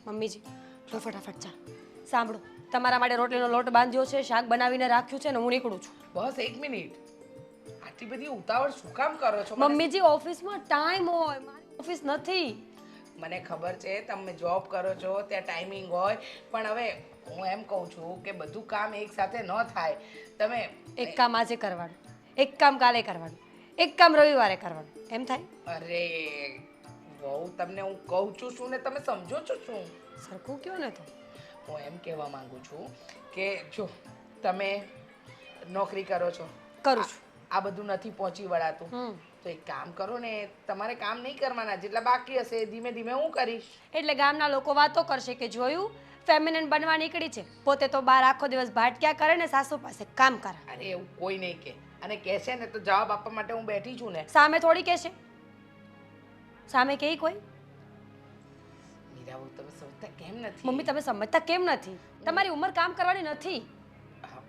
મમ્મીજી લો ફટાફટ ચા. સાંભળો, તમારા માટે રોટલીનો લોટ બાંધ્યો છે, શાક બનાવીને રાખ્યું છે ને હું નીકળું છું. બસ 1 મિનિટ. આટલી બધી ઉતાવળ શું કામ કરો છો? મમ્મીજી ઓફિસમાં ટાઈમ હોય, મારી ઓફિસ નથી. મને ખબર છે તમે જોબ કરો છો, ત્યાં ટાઈમિંગ હોય, પણ હવે હું એમ કહું છું કે બધું કામ એક સાથે ન થાય. તમે એક કામ આજે કરવાનું, એક કામ કાલે કરવાનું, એક કામ રવિવારે કરવાનું, એમ થાય? અરે બહુ તમને હું કહું છું શું ને તમે સમજો છો શું? સરખું કયો ને તો. હું એમ કહેવા માંગુ છું કે જો તમે નોકરી કરો છો, કરું છું. આ બધું નથી પહોંચી વળાતું, તો એક કામ કરો ને, તમારે કામ નહીં કરવાના, જેટલા બાકી હશે એ ધીમે ધીમે હું કરીશ. એટલે ગામના લોકો વાતો કરશે કે જોયું ફેમિનિન બનવા નીકળી છે, પોતે તો બહાર આખો દિવસ ભાટક્યા કરે ને સાસુ પાસે કામ કરે. અરે એવું કોઈ નહીં કે, અને કહેશે ને તો જવાબ આપવા માટે હું બેઠી છું ને. સામે થોડી કહેશે, સામે કહે કોઈ? મીરાઓ તમે સમજતા કેમ નથી? મમ્મી તમે સમજતા કેમ નથી? તમારી ઉંમર કામ કરવાની નથી. હા,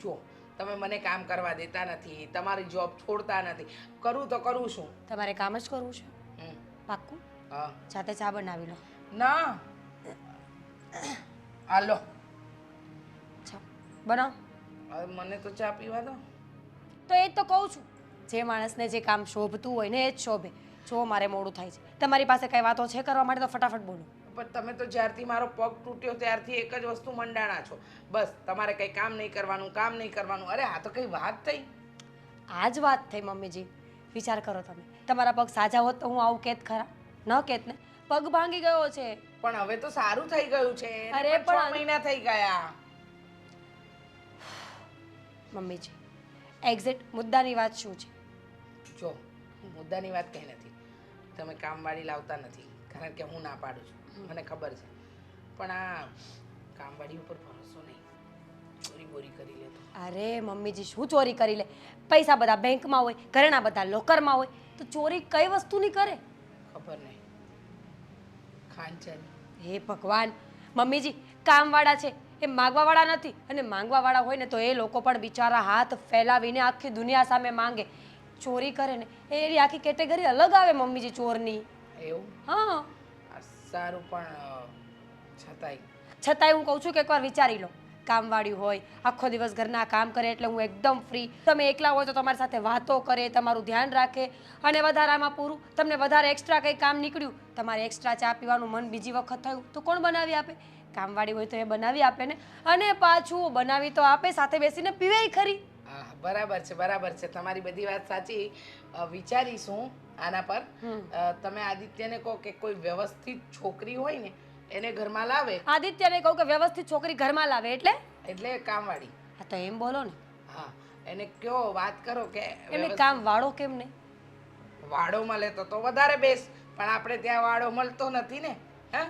જો તમે મને કામ કરવા દેતા નથી, તમારી જોબ છોડતા નથી, કરું તો કરું શું? તમારે કામ જ કરવું છે? હમ, પાક્કું? હા. જાતે ચા બનાવી લો. ના હાલો ચા બનાવો. હવે મને તો ચા પીવા દો. તો એ જ તો કહું છું, જે માણસને જે કામ શોભતું હોય ને એ જ શોભે. જો મારે મોડું થાય છે, તમારી પાસે કઈ વાતો છે કરવા માટે તો ફટાફટ બોલો. પણ તમે તો જ્યારથી મારો પગ તૂટ્યો ત્યારથી એક જ વસ્તુ મંડાણા છો, બસ તમારે કંઈ કામ નહીં કરવાનું, કામ નહીં કરવાનું. અરે આ તો કઈ વાત થઈ? આ જ વાત થઈ મમ્મીજી. વિચાર કરો તમે, તમારા પગ સાજા હોત તો હું આવું કેત ખરા? ન કેત ને. પગ ભાંગી ગયો છે. પણ હવે તો સારું થઈ ગયું છે. અરે અરે પણ 6 મહિના થઈ ગયા. મમ્મીજી એક્ઝેક્ટ મુદ્દાની વાત શું છે? જો મુદ્દાની વાત કઈ નથી, તમે કામવાળી લાવતા નથી કારણ કે હું ના પાડું છું, મને ખબર છે. પણ આ કામવાળી ઉપર ભરોસો નહીં, ચોરી બોરી કરી લે તો. અરે મમ્મીજી શું ચોરી કરી લે? પૈસા બધા બેંકમાં હોય, ઘરેણા બધા લોકરમાં હોય, તો ચોરી કઈ વસ્તુની કરે? ખબર નહીં. ખાનચન. હે ભગવાન, મમ્મીજી કામવાળા છે એ માંગવાવાળા નથી, અને માંગવાવાળા હોય ને તો એ લોકો પણ બિચારા હાથ ફેલાવીને આખી દુનિયા સામે માંગે. ચોરી કરે ને એની આખી કેટેગરી અલગ આવે મમ્મીજી ચોરની. એવું? હા. આ સારું, પણ છતાંય હું કહું છું કે એકવાર વિચારી લો. કામવાળી હોય, આખો દિવસ ઘરના કામ કરે એટલે હું એકદમ ફ્રી. તમે એકલા હોય તો તમારી સાથે વાતો કરે, તમારું ધ્યાન રાખે, અને વધારામાં પૂરું તમને વધારે એક્સ્ટ્રા કંઈ કામ નીકળ્યું, તમારે એક્સ્ટ્રા ચા પીવાનું મન બીજી વખત થયું તો કોણ બનાવી આપે? કામવાળી હોય તો એ બનાવી આપે ને, અને પાછું બનાવી તો આપે, સાથે બેસીને પીવે ખરી. હા બરાબર છે, બરાબર છે, તમારી બધી વાત સાચી. વિચારીશું આના પર. તમે આદિત્યને કહો કે કોઈ વ્યવસ્થિત છોકરી હોય ને એને ઘરમાં લાવે. આદિત્યને કહું કે વ્યવસ્થિત છોકરી ઘરમાં લાવે એટલે કામવાળી. હા તો એમ બોલો ને. હા એને કયો, વાત કરો કે એમને કામ વાળો કેમ નહીં? વાડો મળે તો વધારે બેસ, પણ આપણે ત્યાં વાડો મળતો નથી ને. હા,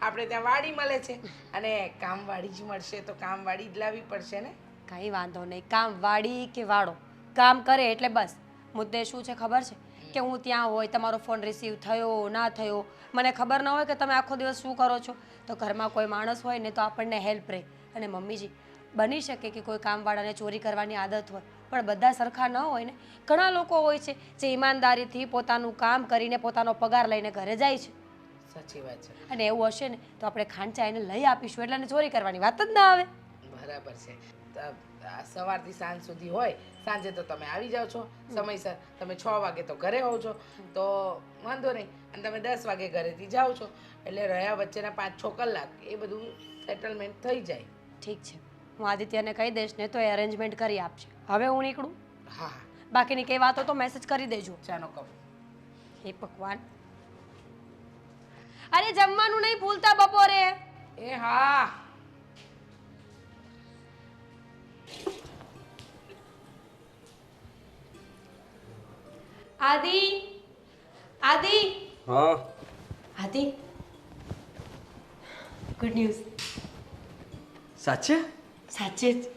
આપણે ત્યાં વાડી મળે છે, અને કામવાળી જ મળશે તો કામવાળી જ લાવવી પડશે ને. કાંઈ વાંધો નહીં, કામ વાળી કે વાળો કામ કરે એટલે બસ. મુદ્દે શું છે ખબર છે? કે હું ત્યાં હોય, તમારો ફોન રિસીવ થયો ના થયો, મને ખબર ન હોય કે તમે આખો દિવસ શું કરો છો, તો ઘરમાં કોઈ માણસ હોય ને તો આપણને હેલ્પ રહે. અને મમ્મીજી બની શકે કે કોઈ કામવાળાને ચોરી કરવાની આદત હોય, પણ બધા સરખા ન હોય ને. ઘણા લોકો હોય છે જે ઈમાનદારીથી પોતાનું કામ કરીને પોતાનો પગાર લઈને ઘરે જાય છે. સાચી વાત છે. અને એવું હશે ને તો આપણે ખાંચા એને લઈ આપીશું, એટલે એને ચોરી કરવાની વાત જ ના આવે. બરાબર છે. સવારથી સાંજ સુધી હોય, સાંજે તો તમે આવી જાઓ છો સમયસર. તમે 6 વાગે તો ઘરે હોવ છો તો વાંધો નહીં, અને તમે 10 વાગે ઘરેથી જાઓ છો, એટલે રહ્યા વચ્ચેના 5-6 કલાક એ બધું સેટલમેન્ટ થઈ જાય. ઠીક છે, હું આદિત્યને કહી દઈશ ને તો એ અરેન્જમેન્ટ કરી આપશે. હવે હું નીકળું. હા, બાકીની કઈ વાતો તો મેસેજ કરી દેજો. ચાલો કહું. હે ભગવાન. અરે જમવાનું નહીં ભૂલતા બપોરે. એ હા. આદિ, આદિ. હા. આદિ, ગુડ ન્યૂઝ. સાચે? સાચે જ.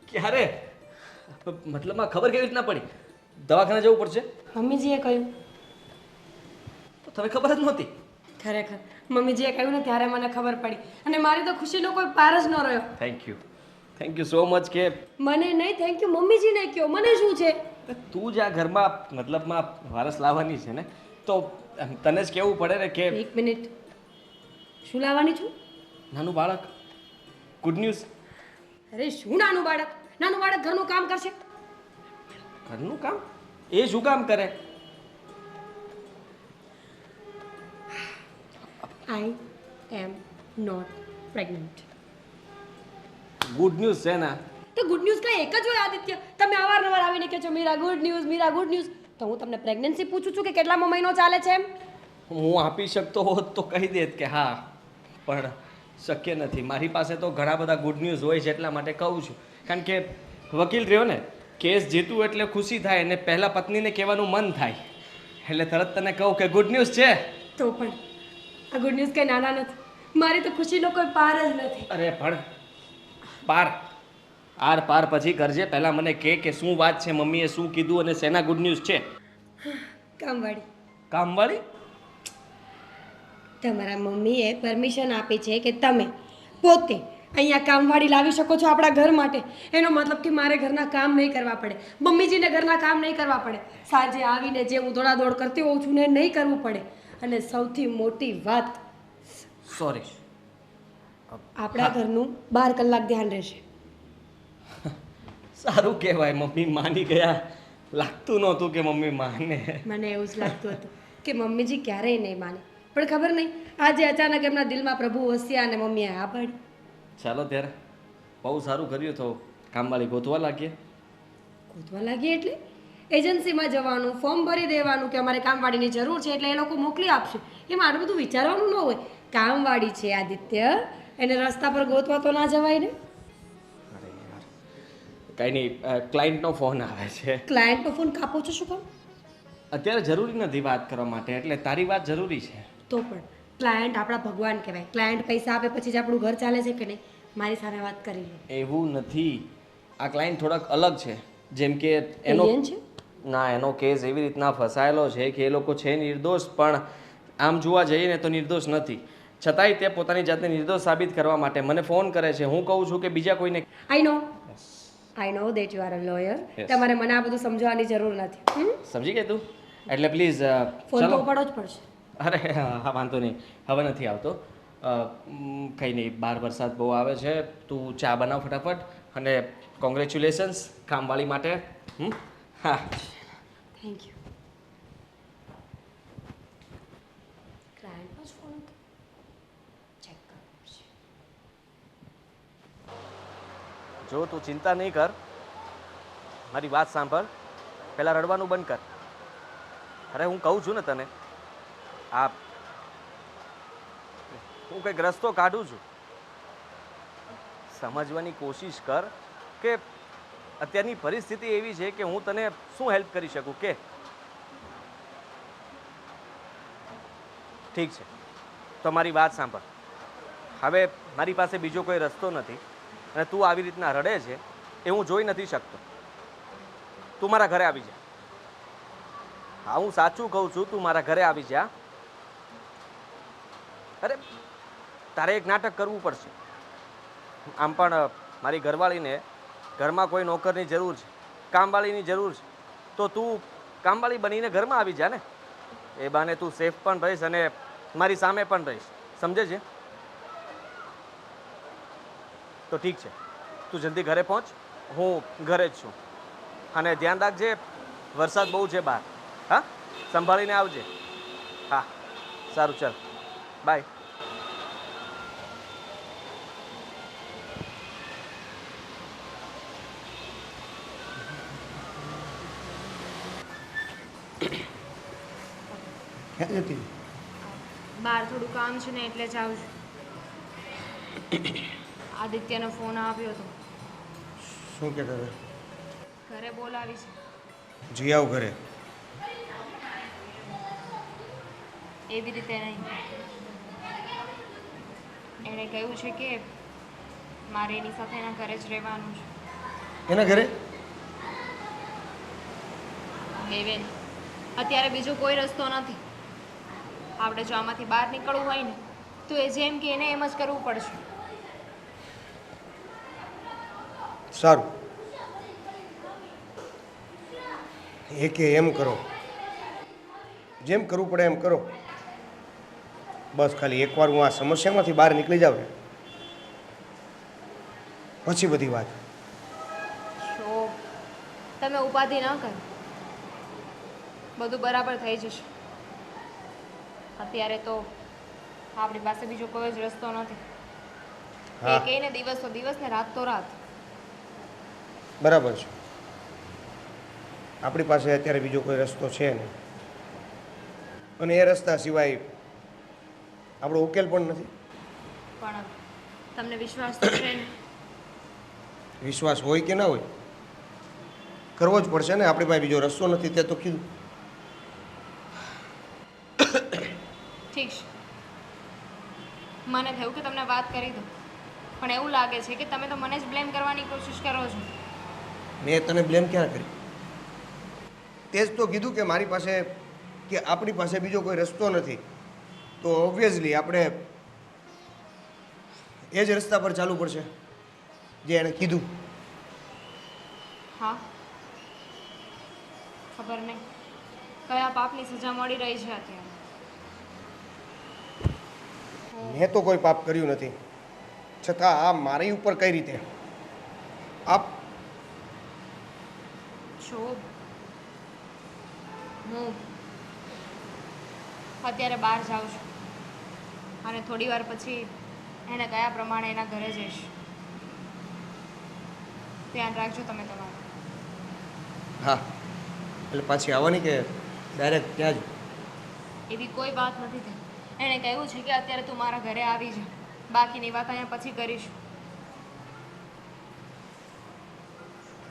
ક્યારે? મતલબમાં ખબર કેવી રીતના પડી? દવાખાને જવું પડશે? મમ્મીજીએ કહ્યું. તો તને ખબર જ નહોતી? ખરેખર મમ્મીજીએ કહ્યું ને ત્યારે મને ખબર પડી, અને મારી તો ખુશીનો કોઈ પાર જ ન રહ્યો. Thank you so much. કે મને નહીં થેન્ક યુ, મમ્મીજીને કહો. મને શું છે? તું જ આ ઘરમાં મતલબમાં વારસ લાવવાની છે ને, તો તને જ કહેવું પડે ને કે. એક મિનિટ. શું લાવવાની છું? નાનું બાળક. Good news. અરે શું નાનું બાળક? નાનું બાળક ઘરનું કામ કરશે? ઘરનું કામ? એ શું કામ કરે? I am not pregnant. Good news છે ને? તો ગુડ ન્યૂઝ કાંઈ એક જ હોય આદિત્ય? તમે અવારનવાર આવીને કહો છો Meera good news, Meera good news. તો હું તમને પ્રેગ્નન્સી પૂછું છું કે કેટલામો મહિનો ચાલે છે એમ? હું આપી શકતો હોત તો કહી દેત કે હા, પણ શક્ય નથી. મારી પાસે તો ઘણા બધા ગુડ ન્યૂઝ હોય છે, એટલા માટે કહું છું. કારણ કે વકીલ રહ્યો ને, કેસ જીતું એટલે ખુશી થાય અને પહેલાં પત્નીને કહેવાનું મન થાય, એટલે તરત તને કહું કે ગુડ ન્યૂઝ છે. તો પણ આ ગુડ ન્યૂઝ કંઈ નાના નથી. મારી તો ખુશીનો કોઈ પાર જ નથી. અરે પણ પાર આર પાર પછી કરજે. પહેલાં મને કહે કે શું વાત છે, મમ્મીએ શું કીધું અને શેના ગુડ ન્યૂઝ છે? કામવાળી. કામવાળી? તમારા મમ્મીએ પરમિશન આપી છે કે તમે પોતે અહીંયા કામવાળી લાવી શકો છો આપણા ઘર માટે. એનો મતલબ કે મારે ઘરના કામ નહીં કરવા પડે, મમ્મીજીને ઘરના કામ નહીં કરવા પડે, સાંજે આવીને જે હું દોડાદોડ કરતી હોઉં છું ને નહીં કરવું પડે. અને સૌથી મોટી વાત, સોરી, આપણા ઘરનું 12 કલાક ધ્યાન રહેશે. સારું કહેવાય, મમ્મી માની ગયા. લાગતું નહોતું કે મમ્મી માને. મને એવું જ લાગતું હતું કે મમ્મીજી ક્યારેય નહીં માને, પણ ખબર નહીં આજે અચાનક એમના દિલમાં પ્રભુ વસ્યા અને મમ્મીએ આ પાડી. ચાલો ત્યારે, બહુ સારું કર્યું. તો કામવાળી ગોતવા લાગીએ. ગોતવા લાગીએ એટલે એજન્સીમાં જવાનું, ફોર્મ ભરી દેવાનું કે અમારે કામવાળીની જરૂર છે એટલે એ લોકો મોકલી આપશે. એમાં આટલું બધું વિચારવાનું ન હોય. કામવાળી છે આદિત્ય, એને રસ્તા પર ગોતવા તો ના જવાય ને. અરે યાર, કાંઈ નહીં, ક્લાયન્ટનો ફોન આવે છે. ક્લાયન્ટનો ફોન કાપો છો શું કામ? અત્યારે જરૂરી નથી વાત કરવા માટે, એટલે તારી વાત જરૂરી છે. તો પણ ક્લાયન્ટ આપણા ભગવાન કહેવાય. ક્લાયન્ટ પૈસા આપે પછી જ આપણું ઘર ચાલે છે કે નહીં? મારી સામે વાત કરી લો. એવું નથી. આ ક્લાયન્ટ થોડાક અલગ છે. જેમ કે એનો Alien છે? ના, એનો કેસ એવી રીતના ફસાયેલો છે કે એ લોકો છે નિર્દોષ, પણ આમ જોવા જઈએ ને તો નિર્દોષ નથી. છતાંય તે પોતાની જાતને નિર્દોષ સાબિત કરવા માટે મને ફોન કરે છે. હું કહું છું કે બીજા કોઈને. I know that you are a lawyer. Yes. તમારે મને આ બધું સમજવાની જરૂર નથી. સમજી ગઈ તું? એટલે પ્લીઝ ફોન તો ચાલો. ઉપાડવો જ પડશે. અરે હા, વાંધો નહીં, હવે નથી આવતો. કંઈ નહીં, બહાર વરસાદ બહુ આવે છે. તું ચા બનાવ ફટાફટ. અને કોંગ્રેચ્યુલેશન્સ કામવાળી માટે. હા, થેન્ક યુ. ક્લાયન્ટનો જ ફોન હતો. ચેક કરવું પડશે. જો તું ચિંતા નહીં કર, મારી વાત સાંભળ. પહેલાં રડવાનું બંધ કર. અરે હું કહું છું ને તને, આ હું કંઈક રસ્તો કાઢું છું. સમજવાની કોશિશ કર કે અત્યારની પરિસ્થિતિ એવી છે કે હું તને શું હેલ્પ કરી શકું કે. ઠીક છે, તો મારી વાત સાંભળ. હવે મારી પાસે બીજો કોઈ રસ્તો નથી અને તું આવી રીતના રડે છે એ હું જોઈ નથી શકતો. તું મારા ઘરે આવી જા. હા, હું સાચું કહું છું, તું મારા ઘરે આવી જા. અરે તારે એક નાટક કરવું પડશે. આમ પણ મારી ઘરવાળીને ઘરમાં કોઈ નોકરની જરૂર છે, કામવાળીની જરૂર છે. તો તું કામવાળી બનીને ઘરમાં આવી જા ને. એ બાને તું સેફ પણ રહીશ અને મારી સામે પણ રહીશ. સમજે છે? તો ઠીક છે, તું જલ્દી ઘરે પહોંચ. હું ઘરે જ છું. અને ધ્યાન રાખજે, વરસાદ બહુ છે બહાર. હા, સંભાળીને આવજે. હા, સારું, ચાલ, બાય. ક્યાં જતી? બહાર થોડું કામ છે ને એટલે જ આવું છું. આદિત્યનો ફોન આવ્યો હતો. શું કહેતા હતા? ઘરે બોલાવી છે. જી આવ ઘરે. એવી રીતે નહીં. એણે કહ્યું છે કે મારે એની સાથે એના ઘરે જ રહેવાનું છે. એના ઘરે? બેન, અત્યારે બીજો કોઈ રસ્તો નથી. આપણે જો આમાંથી બહાર નીકળવું હોય ને તો એ જેમ કે એને એમ જ કરવું પડશે. સારું, એ કે એમ કરો, જેમ કરવું પડે એમ કરો. બસ ખાલી એકવાર હું આ સમસ્યામાંથી બહાર નીકળી જાઉં ને પછી બધી વાત. શોભ, તમે ઉપાધિ ન કરો, બધું બરાબર થઈ જશે. અત્યારે તો આપણી પાસે બીજો કોઈ જ રસ્તો નથી. હા. એ કહીને દિવસો દિવસ ને રાત તો રાત. બરાબર છે. આપણી પાસે અત્યારે બીજો કોઈ રસ્તો છે નહીં, અને એ રસ્તા સિવાય આપણો ઉકેલ પણ નથી. પણ તમને વિશ્વાસ તો છે ને? વિશ્વાસ હોય કે ના હોય, કરવો જ પડશે ને. આપણી પાસે બીજો રસ્તો નથી તે તો કીધું. ઠીક છે, મને થયું કે તમને વાત કરી દઉં, પણ એવું લાગે છે કે તમે તો મને જ બ્લેમ કરવાની કોશિશ કરો છો. મેં તને બ્લેમ ક્યાં કરી? તે જ તો કીધું કે મારી પાસે કે આપણી પાસે બીજો કોઈ રસ્તો નથી, તો ઓબ્વિયસલી આપણે એ જ રસ્તા પર ચાલવું પડશે જે એણે કીધું. હા, ખબર નહીં કયા પાપની સજા મળી રહી છે અત્યારે. મેં તો કોઈ પાપ કર્યું નથી, છતાં આ મારી ઉપર કઈ રીતે આપ? શોભ, હું અત્યારે બહાર જાઉં છું અને થોડી વાર પછી એને કયા પ્રમાણે એના ઘરે જઈશ. ધ્યાન રાખજો તમે તમારું. હા, એટલે પાછી આવવાની કે ડાયરેક્ટ ત્યાં જ? એવી કોઈ વાત નથી થઈ. એણે કહ્યું છે કે અત્યારે તું મારા ઘરે આવી જા, બાકીની વાત અહીંયા પછી કરીશું.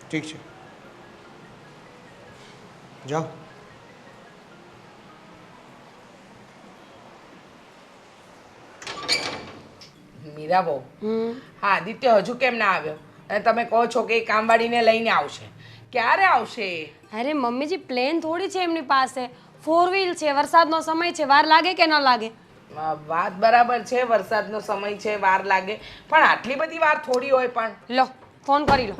ઠીક છે, જાઓ. મીરા બહુ, હમ હા આદિત્ય હજુ કેમ ના આવ્યો? અને તમે કહો છો કે એ કામવાળીને લઈને આવશે. ક્યારે આવશે? અરે મમ્મીજી, પ્લેન થોડી છે એમની પાસે, 4 વ્હીલ છે, વરસાદનો સમય છે, વાર લાગે કે ન લાગે? વાત બરાબર છે, વરસાદનો સમય છે, વાર લાગે, પણ આટલી બધી વાર થોડી હોય. પણ લો, ફોન કરી લો.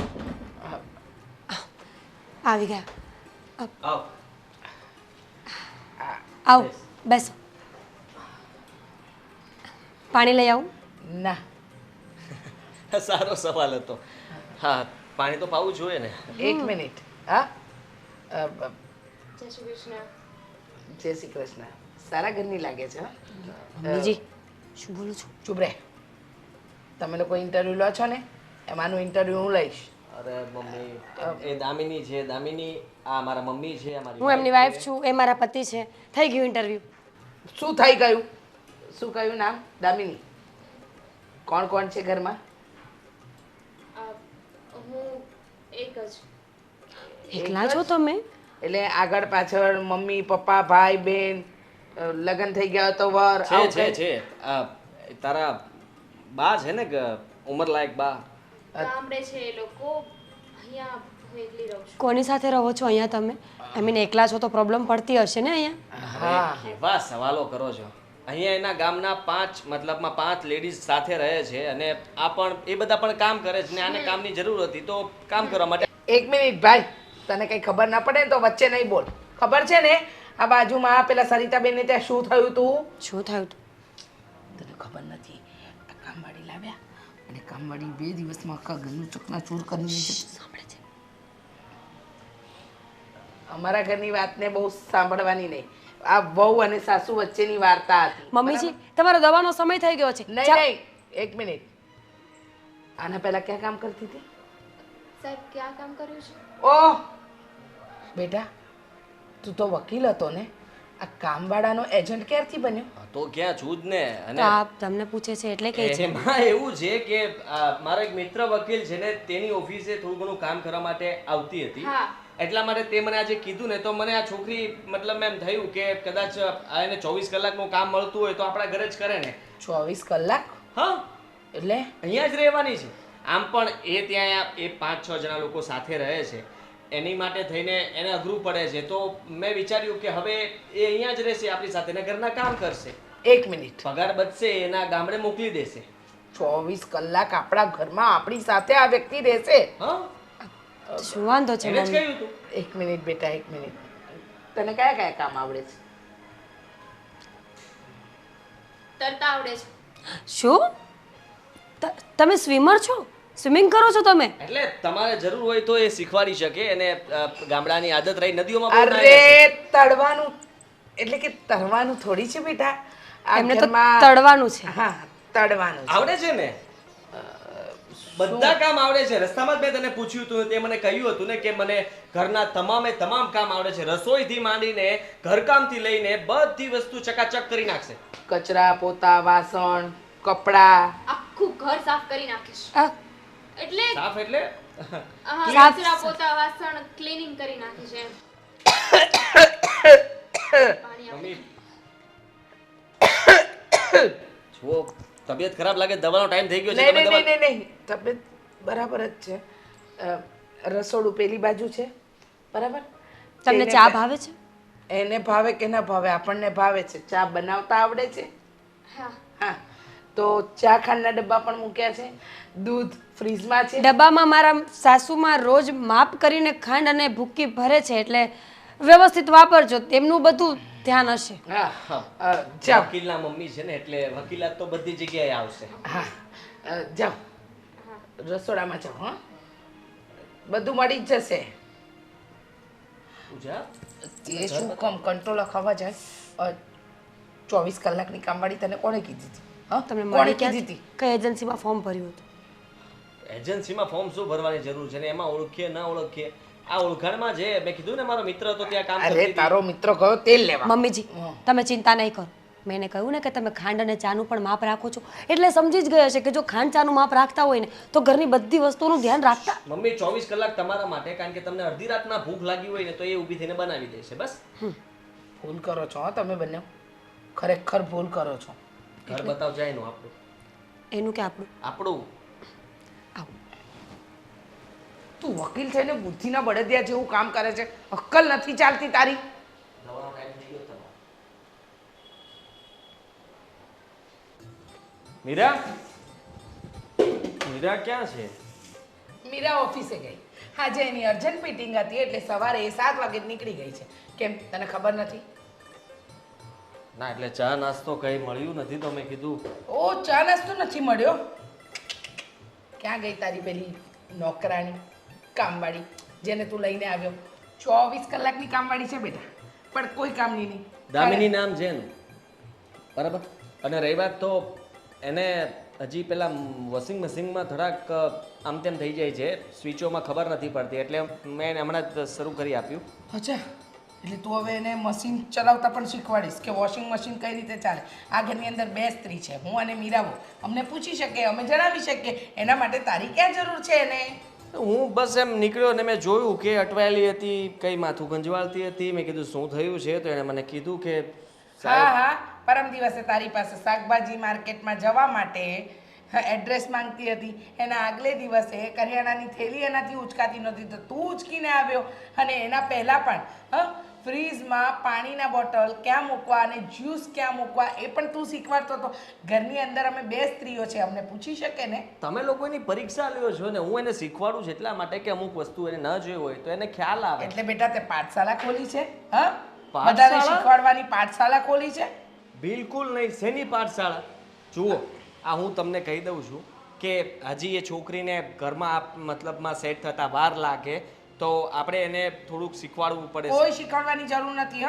આવી ગયા. આવ. આવો, બેસો. પાણી લઈ આવું? ના, સારો સવાલ હતો. હા, પાણી તો પાવું જોઈએ ને. એક મિનિટ. હા, જય શ્રી કૃષ્ણ. જય શ્રી કૃષ્ણ. સારા ઘરની લાગે છે. હં? મમ્મીજી, શું બોલું છું? ચૂપ રહે. તમે લોકો ઇન્ટરવ્યૂ લો છો ને, એમાંનું ઇન્ટરવ્યૂ હું લઈશ. અરે મમ્મી, એ દામિની છે. દામિની આ મારા મમ્મી છે. હું એમની વાઈફ છું, એ મારા પતિ છે. થઈ ગયું ઇન્ટરવ્યૂ. શું થઈ ગયું? શું કહ્યું નામ? દામિની. કોણ કોણ છે ઘરમાં? હું એક જ. એકલા છો તમે? એટલે આગળ પાછળ મમ્મી પપ્પા ભાઈ બહેન, લગ્ન થઈ ગયા તો વર છે આવું છે કંઈ? છે તારા બા છે ને, ઉંમરલાયક બા. ગામડે છે એ લોકો, અહીંયા હું એકલી રહું છું. કોની સાથે રહો છો અહીંયા તમે? આઈ મીન એકલા છો તો પ્રોબ્લેમ પડતી હશે ને અહીંયા? હા. કેવા સવાલો કરો છો? અહીંયા એના ગામના 5 લેડીઝ સાથે રહે છે, અને આ પણ એ બધા પણ કામ કરે છે, ને આને કામની જરૂર હતી તો કામ કરવા માટે. એક મિનિટ ભાઈ, તને કઈ ખબર ના પડે ને તો વચ્ચે નહીં બોલ. ખબર છે ને આ બાજુમાં પેલા સરિતાબેન ને ત્યાં શું થયું તું? શું થયું તું? તને ખબર નથી? આ કામવાળી લાવ્યા અને કામવાળી 2 દિવસમાં આખા ઘરનું ચકનાચૂર કરી દીધું. સાંભળે છે. અમારા ઘરની વાતને બહુ સાંભળવાની નહીં. આ વહુ અને સાસુ વચ્ચેની વાર્તા હતી. મમ્મીજી, તમારો દવાનો સમય થઈ ગયો છે. નહીં જા- નહીં, એક મિનિટ. આના પહેલા ક્યાં કામ કરતી હતી? સાહેબ, ક્યાં કામ કર્યું છે? ઓહ બેટા, તું તો વકીલ હતો ને, આ કામવાળાનો એજન્ટ ક્યારથી બન્યો? તો ક્યાં છું જ ને. તો અને આપ તમને પૂછે છે એટલે કે છે. એમાં એવું છે કે મારો એક મિત્ર વકીલ છે ને, તેની ઓફિસે થોડું ઘણું કામ કરવા માટે આવતી હતી. હા. એટલા માટે તે મને આજે કીધું ને, તો મને આ છોકરી મતલબ એમ થયું કે કદાચ એને 24 કલાકનું કામ મળતું હોય તો આપણા ઘરે જ કરે ને. 24 કલાક? હા, એટલે અહીંયા જ રહેવાની છે. આમ પણ એ ત્યાં એ 5-6 જણા લોકો સાથે રહે છે, એની માટે થઈને એને અઘરું પડે છે. તો મેં વિચાર્યું કે હવે એ અહીંયા જ રહેશે આપણી સાથે, ને ઘરના કામ કરશે. એક મિનિટ. પગાર બચશે, એના ગામડે મોકલી દેશે. 24 કલાક આપણા ઘરમાં આપણી સાથે આ વ્યક્તિ રહેશે? હા, શું વાંધો છે એને જ મમ્મી? કહ્યું તું. એક મિનિટ બેટા, એક મિનિટ. તને કયા કયા કામ આવડે છે? તરતા આવડે છે. શું તમે સ્વિમર છો? સ્વિમિંગ કરો છો તમે? એટલે તમારે જરૂર હોય તો એ શીખવાડી શકે અને ગામડાની આદત રહી નદીઓમાં બહુ નાહી અરે જશે. તળવાનું એટલે કે તળવાનું થોડી છે બેટા. આ એમને તો ઘરમાં- તળવાનું છે. હા, તળવાનું છે. આવડે છે ને બધા કામ આવડે છે. રસ્તામાં જ મેં તને પૂછ્યું હતું, તે મને કહ્યું હતું ને કે મને ઘરના તમામે તમામ કામ આવડે છે. રસોઈથી માંડીને ઘરકામથી લઈને બધી વસ્તુ ચકાચક કરી નાખશે. કચરા પોતા વાસણ કપડા આખું ઘર સાફ કરી નાખીશ. આ, એટલે સાફ એટલે કચરા પોતા વાસણ ક્લીનિંગ કરી નાખીશ એમ. પાણી આપો. મમ્મી જુઓ, તબિયત ખરાબ લાગે, દવાનો ટાઈમ થઈ ગયો છે. નહીં તમે નહીં દવા- નહીં નહીં તબિયત બરાબર જ છે. રસોડું પેલી બાજુ છે બરાબર. તમને તેને ચા પ- ભાવે છે? એને ભાવે કે ના ભાવે આપણને ભાવે છે. ચા બનાવતા આવડે છે. હા. હા, તો ચા ખાંડના ડબ્બા પણ મૂક્યા છે. દૂધ ફ્રીજમાં છે. ડબ્બામાં મારા સાસુમાં રોજ માપ કરીને ખાંડ અને ભૂકી ભરે છે, એટલે વ્યવસ્થિત વાપરજો, તેમનું બધું ધ્યાન હશે. હા, જાઓ. વકીલના મમ્મી છે ને એટલે વકીલાત તો બધી જગ્યાએ આવશે. હા, જાઓ રસોડામાં જાઓ. હા, બધું મળી જ જશે. પૂજા, એ શું કામ કંટ્રોલ ખાવા જાય? 24 કલાકની કામવાળી તને કોણે કીધી હતી? હા, તમને કોણે મળી કીધી ક્યાં? હતી? કઈ એજન્સીમાં ફોર્મ ભર્યું હતું? એજન્સીમાં ફોર્મ શું ભરવાની જરૂર છે ને એમાં ઓળખીએ ના ઓળખીએ આ ઓળખાણમાં જે મેં કીધું ને મારો મિત્ર હતો ત્યાં કામ કરતી અરે હતી. તારો મિત્ર ગયો તેલ લેવા. મમ્મીજી તમે ચિંતા નહીં કરો. મેં એને કહ્યું ને કે તમે ખાંડ અને ચાનું પણ માપ રાખો છો, એટલે સમજી જ ગયા છે કે જો ખાંડ ચાનું માપ રાખતા હોય ને તો ઘરની બધી વસ્તુઓનું ધ્યાન રાખતા. મમ્મી 24 કલાક તમારા માટે, કારણ કે તમને અડધી રાતના ભૂખ લાગી હોય ને તો એ ઊભી થઈને બનાવી દે છે. બસ ભૂલ કરો છો. હા, તમે બંને ખરેખર ભૂલ કરો છો. ઘર બતાવ જાય નું આપણું એનું કે આપણું? આપણું આવું તું વકીલ છે ને બુદ્ધિના બળદિયા જેવું કામ કરે છે. અક્કલ નથી ચાલતી તારી. દવાનો ટાઈમ થઈ ગયો તમારો. મીરા મીરા ક્યાં છે? મીરા ઓફિસે ગઈ. આજે એની અર્જન્ટ મીટિંગ હતી એટલે સવારે એ 7 વાગે જ નીકળી ગઈ છે. કેમ, તને ખબર નથી? ના એટલે ચા નાસ્તો કઈ મળ્યું નથી તો મેં કીધું ઓ, ચા નાસ્તો નથી મળ્યો. ક્યાં ગઈ તારી પેલી નોકરાણી કામવાળી જેને તું લઈને આવ્યો? 24 કલાકની કામવાળી છે બેટા, પણ કોઈ કામની નહીં. દામિની નામ છે એનું, બરાબર. અને રહી વાત તો એને હજી પેલા વોશિંગ મશીનમાં થોડાક આમ તેમ થઈ જાય છે, સ્વિચોમાં ખબર નથી પડતી, એટલે મેં એને હમણાં જ શરૂ કરી આપ્યું. અચ્છા, એટલે તું હવે એને મશીન ચલાવતા પણ શીખવાડીશ કે વોશિંગ મશીન કઈ રીતે ચાલે. આ ઘરની અંદર 2 સ્ત્રી છે, હું અને મીરાઓ. અમને પૂછી શકે, અમે જણાવી શકીએ. એના માટે તારી ક્યાં જરૂર છે એને? હું બસ એમ નીકળ્યો ને મેં જોયું કે અટવાયેલી હતી, કઈ માથું ગંજવાળતી હતી. મેં કીધું શું થયું છે, તો એણે મને કીધું કે હા હા, પરમ દિવસે તારી પાસે શાકભાજી માર્કેટમાં જવા માટે એડ્રેસ માંગતી હતી. એના આગલે દિવસે કરિયાણાની થેલી એનાથી ઉચકાતી નહોતી તો તું ઉચકીને આવ્યો. અને એના પહેલાં પણ ફ્રીજમાં પાણીના બોટલ ક્યાં મૂકવા અને જ્યુસ ક્યાં મૂકવા એ પણ તું શીખવાડતો હતો. ઘરની અંદર અમે 2 સ્ત્રીઓ છે, અમને પૂછી શકે ને? તમે લોકોની પરીક્ષા લ્યો છો ને, હું એને શીખવાડું છું એટલા માટે કે અમુક વસ્તુ એને ન જોઈ હોય તો એને ખ્યાલ આવે. એટલે બેટા તે પાઠશાળા ખોલી છે? હા, પાઠશાળા? બધાને શીખવાડવાની પાઠશાળા ખોલી છે? બિલકુલ નહીં. શેની પાઠશાળા? જુઓ, આ હું તમને કહી દઉં છું કે હજી એ છોકરીને ઘરમાં મતલબમાં સેટ થતા વાર લાગે તો આપણે એને થોડુંક શીખવાડવું પડે. કોઈ શીખવાડવાની જરૂર નથી.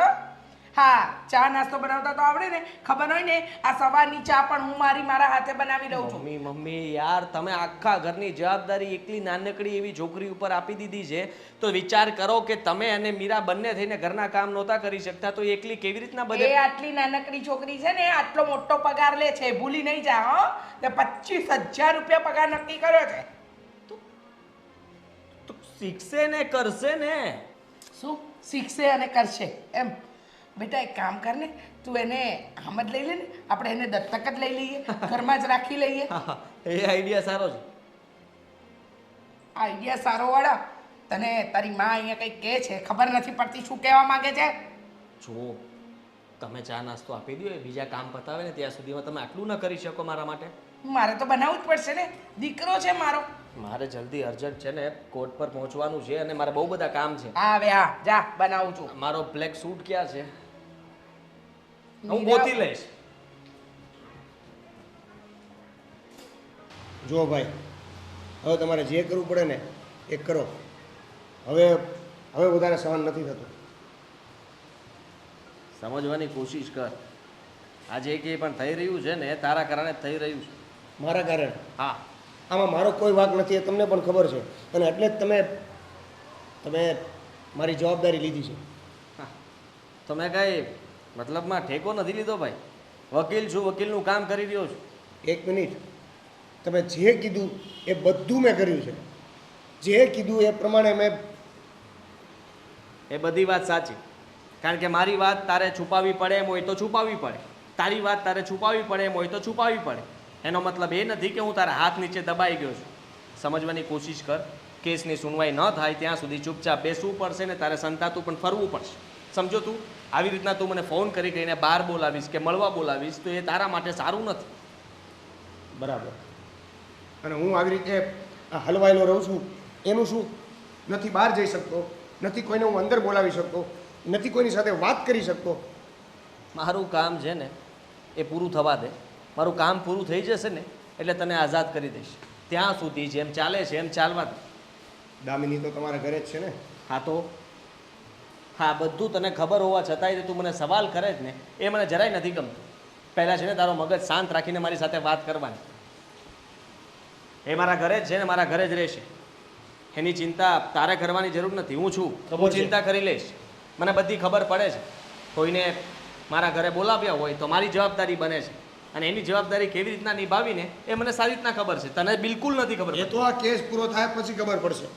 હા, ચા નાસ્તો બનાવતા તો આવડે ને? ખબર હોય ને, આ સવારની ચા પણ હું મારા હાથે બનાવી દઉં છું. મમ્મી યાર, તમે આખા ઘરની જવાબદારી એકલી નાનકડી એવી છોકરી ઉપર આપી દીધી છે, તો વિચાર કરો કે તમે અને મીરા બંને થઈને ઘરના કામ નહોતા કરી શકતા તો એકલી કેવી રીતના એ બધે. આટલી નાનકડી છોકરી છે ને, આટલો મોટો પગાર લે છે, ભૂલી નહીં જા. તે 25,000 રૂપિયા પગાર નક્કી કર્યો છે. તો શીખશે ને, કરશે ને. શું શીખશે અને કરશે એમ? બેટા એક કામ કર ને, તું એને આમ જ લઈ લે ને, આપણે એને દત્તક જ લઈ લઈએ, ઘરમાં જ રાખી લઈએ. એ આઈડિયા સારો છે. આઈડિયા સારો વાળા. તને તારી માં અહીંયા કંઈક કહે છે, ખબર નથી પડતી શું કહેવા માંગે છે? જુઓ, તમે ચા નાસ્તો આપી દો, એ બીજા કામ પતાવે ને ત્યાં સુધીમાં તમે આટલું ન કરી શકો મારા માટે? મારે તો બનાવવું જ પડશે ને, દીકરો છે મારો. મારે જલ્દી અર્જન્ટ છે ને, કોર્ટ પર પહોંચવાનું છે અને મારે બહુ બધા કામ છે. હા હવે હા, જા બનાવું છું. મારો બ્લેક સૂટ ક્યાં છે? હું મીરા- ગોતી લઈશ. જો ભાઈ, હવે તમારે જે કરવું પડે ને એ કરો. હવે હવે વધારે સહન નથી થતું. સમજવાની કોશિશ કર. આ જે કંઈ પણ થઈ રહ્યું છે ને એ તારા કારણે જ થઈ રહ્યું છે. મારા કારણે હા, આમાં મારો કોઈ વાંક નથી, એ તમને પણ ખબર છે. અને એટલે જ તમે મારી જવાબદારી લીધી છે. તો મેં કાંઈ મતલબમાં ઠેકો નથી લીધો ભાઈ. વકીલ છું, વકીલનું કામ કરી રહ્યો છું. એક મિનિટ, તમે જે કીધું એ બધું મેં કર્યું છે. જે કીધું એ પ્રમાણે મેં. એ બધી વાત સાચી, કારણ કે મારી વાત તારે છુપાવવી પડે એમ હોય તો છુપાવવી પડે, તારી વાત તારે છુપાવવી પડે એમ હોય તો છુપાવવી પડે. એનો મતલબ એ નથી કે હું તારા હાથ નીચે દબાઈ ગયો છું. સમજવાની કોશિશ કર. કેસની સુનવાઈ ન થાય ત્યાં સુધી ચૂપચાપ બેસવું પડશે ને તારે સંતાતું પણ ફરવું પડશે. સમજો તું? આવી રીતના તું મને ફોન કરી કરીને બહાર બોલાવીશ કે મળવા બોલાવીશ તો એ તારા માટે સારું નથી. બરાબર. અને હું આવી રીતે આ હલવાયેલો રહું છું એનું શું? નથી બહાર જઈ શકતો, નથી કોઈને હું અંદર બોલાવી શકતો, નથી કોઈની સાથે વાત કરી શકતો. મારું કામ છે ને એ પૂરું થવા દે. મારું કામ પૂરું થઈ જશે ને એટલે તને આઝાદ કરી દઈશ. ત્યાં સુધી જેમ ચાલે છે એમ ચાલવા દે. દામિની તો તમારા ઘરે જ છે ને? હા તો હા, બધું તને ખબર હોવા છતાંય તું મને સવાલ કરે જ ને એ મને જરાય નથી ગમતું. પહેલાં છે ને તારો મગજ શાંત રાખીને મારી સાથે વાત કરવાની. એ મારા ઘરે જ છે ને મારા ઘરે જ રહેશે. એની ચિંતા તારે કરવાની જરૂર નથી. હું છું તો હું ચિંતા કરી લઈશ. મને બધી ખબર પડે છે. કોઈને મારા ઘરે બોલાવ્યા હોય તો મારી જવાબદારી બને છે અને એની જવાબદારી કેવી રીતના નિભાવીને એ મને સારી રીતના ખબર છે. તને બિલકુલ નથી ખબર. એ તો આ કેસ પૂરો થાય પછી ખબર પડશે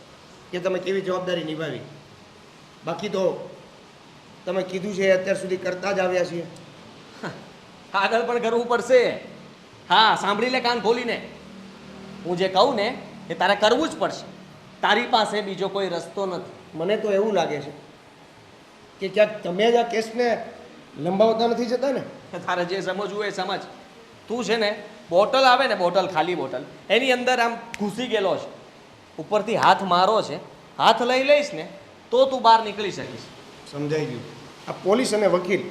કે તમે કેવી જવાબદારી નિભાવી. બાકી તો તમે કીધું છે અત્યાર સુધી કરતા જ આવ્યા છીએ. આગળ પણ કરવું પડશે. હા, સાંભળી લે કાન ખોલીને. હું જે કહું ને એ તારે કરવું જ પડશે. તારી પાસે બીજો કોઈ રસ્તો નથી. મને તો એવું લાગે છે કે ક્યાંક તમે જ આ કેસને લંબાવતા નથી જતા ને? તારે જે સમજવું એ સમજ. તું છે ને બોટલ આવે ને, બોટલ, ખાલી બોટલ, એની અંદર આમ ઘૂસી ગયેલો છે. ઉપરથી હાથ મારો છે, હાથ લઈ લઈશ ને તો તું બહાર નીકળી શકીશ. સમજાઈ ગયું. આ પોલીસ અને વકીલ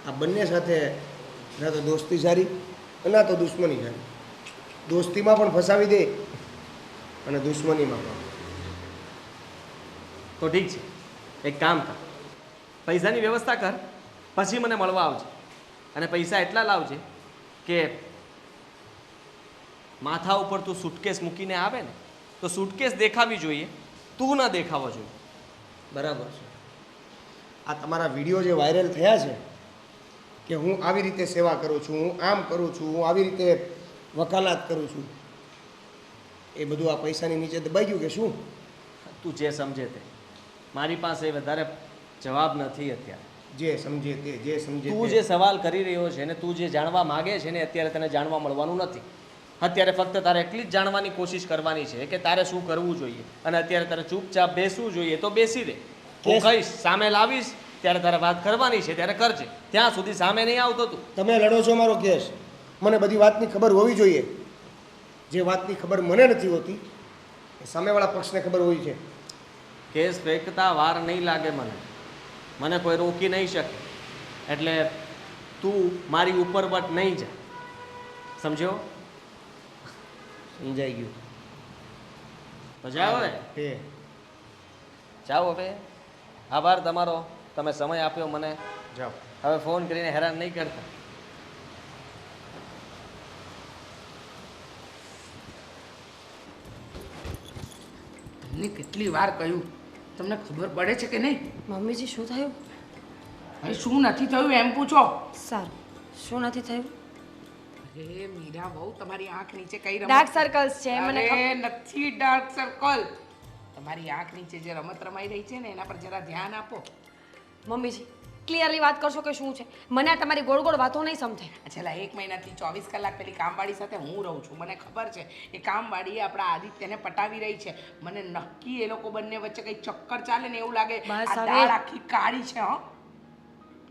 આ બંને સાથે ના તો દોસ્તી સારી ના તો દુશ્મની સારી. દોસ્તીમાં પણ ફસાવી દે અને દુશ્મનીમાં પણ. તો ઠીક છે, એક કામ કર, પૈસાની વ્યવસ્થા કર, પછી મને મળવા આવજે. અને પૈસા એટલા લાવજે કે માથા ઉપર તું સુટકેસ મૂકીને આવે ને તો સુટકેસ દેખાવી જોઈએ, તું ના દેખાવો જોઈએ. બરાબર છે. આ તમારા વિડીયો જે વાયરલ થયા છે કે હું આવી રીતે સેવા કરું છું, હું આમ કરું છું, હું આવી રીતે વકાલાત કરું છું, એ બધું આ પૈસાની નીચે દબાઈ ગયું કે શું? તું જે સમજે તે. મારી પાસે વધારે જવાબ નથી અત્યારે. જે સમજે તે, જે સમજે તું તે. જે સવાલ કરી રહ્યો છે ને તું જે જાણવા માગે છે ને અત્યારે તને જાણવા મળવાનું નથી. અત્યારે ફક્ત તારે એટલી જ જાણવાની કોશિશ કરવાની છે કે તારે શું કરવું જોઈએ. અને અત્યારે તારે ચૂપચાપ બેસવું જોઈએ તો બેસી રહે. હું કહીશ, સામે લાવીશ ત્યારે તારે વાત કરવાની છે ત્યારે કરજે. ત્યાં સુધી સામે નહીં આવતો તું. તમે લડો છો મારો કેસ, મને બધી વાતની ખબર હોવી જોઈએ. જે વાતની ખબર મને નથી હોતી એ સામેવાળા પક્ષને ખબર હોવી છે. કેસ ફેંકતા વાર નહીં લાગે મને. મને કોઈ રોકી નહીં શકે. એટલે તું મારી ઉપર વટ નહીં જા. સમજ્યો? સમજાઈ ગયું. તો જાઓ હવે. તે જાઓ હવે. આભાર તમારો, તમે સમય આપ્યો મને. જાઓ. હવે ફોન કરીને હેરાન નહીં કરતા. તમને કેટલી વાર કહ્યું, તમને ખબર પડે છે કે નહીં? મમ્મીજી શું થયું? હવે શું નથી થયું એમ પૂછો. સારું, શું નથી થયું? અરે મીરા બહુ તમારી આંખ નીચે કઈ રમત? ડાર્ક સર્કલ્સ છે મને અરે ખબર. નથી ડાર્ક સર્કલ. તમારી આંખ નીચે જે રમત રમાઈ રહી છે ને એના પર જરા ધ્યાન આપો. મમ્મીજી ક્લિયરલી વાત કરશો કે શું છે? મને આ તમારી ગોળ ગોળ વાતો નહીં સમજાય. છેલ્લા 1 મહિનાથી 24 કલાક પેલી કામવાળી સાથે હું રહું છું. મને ખબર છે એ કામવાળી આપણા આદિત્યને પટાવી રહી છે. મને નક્કી એ લોકો બંને વચ્ચે કંઈ ચક્કર ચાલે ને એવું લાગે. બસ આ હવે. દાળ આખી કાળી છે. હો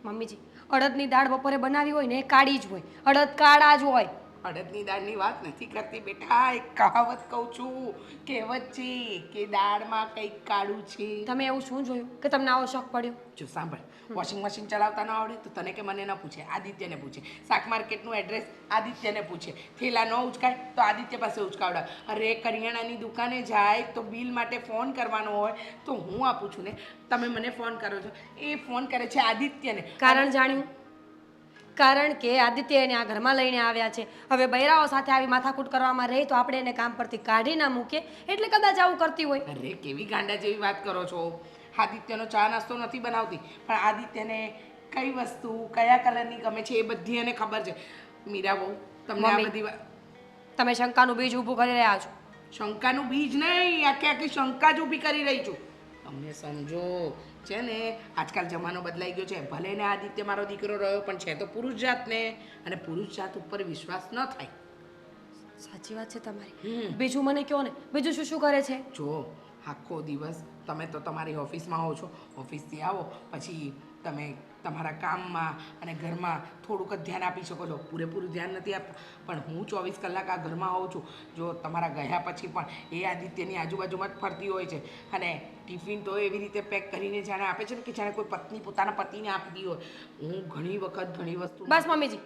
મમ્મીજી અડદની દાળ બપોરે બનાવી હોય ને એ કાળી જ હોય, અડદ કાળા જ હોય. અડદની દાળની વાત નથી કરતી બેટા, એક કહાવત કહું છું, કહેવત છે કે દાળમાં કંઈક કાળું છે. તમે એવું શું જોયું કે તમને આવો શોખ પડ્યો? જો સાંભળ, વોશિંગ મશીન ચલાવતા ન આવડે તો તને કે મને ન પૂછે, આદિત્યને પૂછે. શાક માર્કેટનું એડ્રેસ આદિત્યને પૂછે. થેલા ન ઉચકાય તો આદિત્ય પાસે ઉચકાવડાવે. અરે કરિયાણાની દુકાને જાય તો બિલ માટે ફોન કરવાનો હોય તો હું આપું છું ને, તમે મને ફોન કરો છો, એ ફોન કરે છે આદિત્યને. કારણ જાણ્યું? કારણ કે આદિત્ય એને આ ઘરમાં લઈને આવ્યા છે. હવે બૈરાઓ સાથે આવી માથાકૂટ કરવામાં રહી તો આપણે એને કામ પરથી કાઢી ના મૂકીએ, એટલે કદાચ આવું કરતી હોય. અરે કેવી ગાંડા જેવી વાત કરો છો. આદિત્યનો ચા નાસ્તો નથી બનાવતી, પણ આદિત્યને કઈ વસ્તુ કયા કલરની ગમે છે એ બધી એને ખબર છે. મીરા બહુ તમને આ મમ્મી. બધી વાત, તમે શંકાનું બીજ ઊભું કરી રહ્યા છો. શંકાનું બીજ નહીં, આખી આખી શંકા જ ઊભી કરી રહી છું. તમને સમજો છે ને, આજકાલ જમાનો બદલાઈ ગયો છે. ભલે ને આદિત્ય મારો દીકરો રહ્યો, પણ છે તો પુરુષ જાતને, અને પુરુષ જાત ઉપર વિશ્વાસ ન થાય. સાચી વાત છે તમારી. બીજું મને કહો ને, બીજું શું શું કરે છે? જો આખો દિવસ તમે તો તમારી ઓફિસમાં હો છો, ઓફિસથી આવો પછી તમે તમારા કામમાં અને ઘરમાં થોડુંક જ ધ્યાન આપી શકો છો, પૂરેપૂરું ધ્યાન નથી આપતા. પણ હું 24 કલાક આ ઘરમાં હોઉં છું. જો તમારા ગયા પછી પણ એ આદિત્યની આજુબાજુમાં જ ફરતી હોય છે, અને ટિફિન તો એવી રીતે પેક કરીને જાણે આપે છે ને કે જાણે કોઈ પત્ની પોતાના પતિને આપતી હોય. હું ઘણી વખત ઘણી વસ્તુ બસ મમ્મીજી,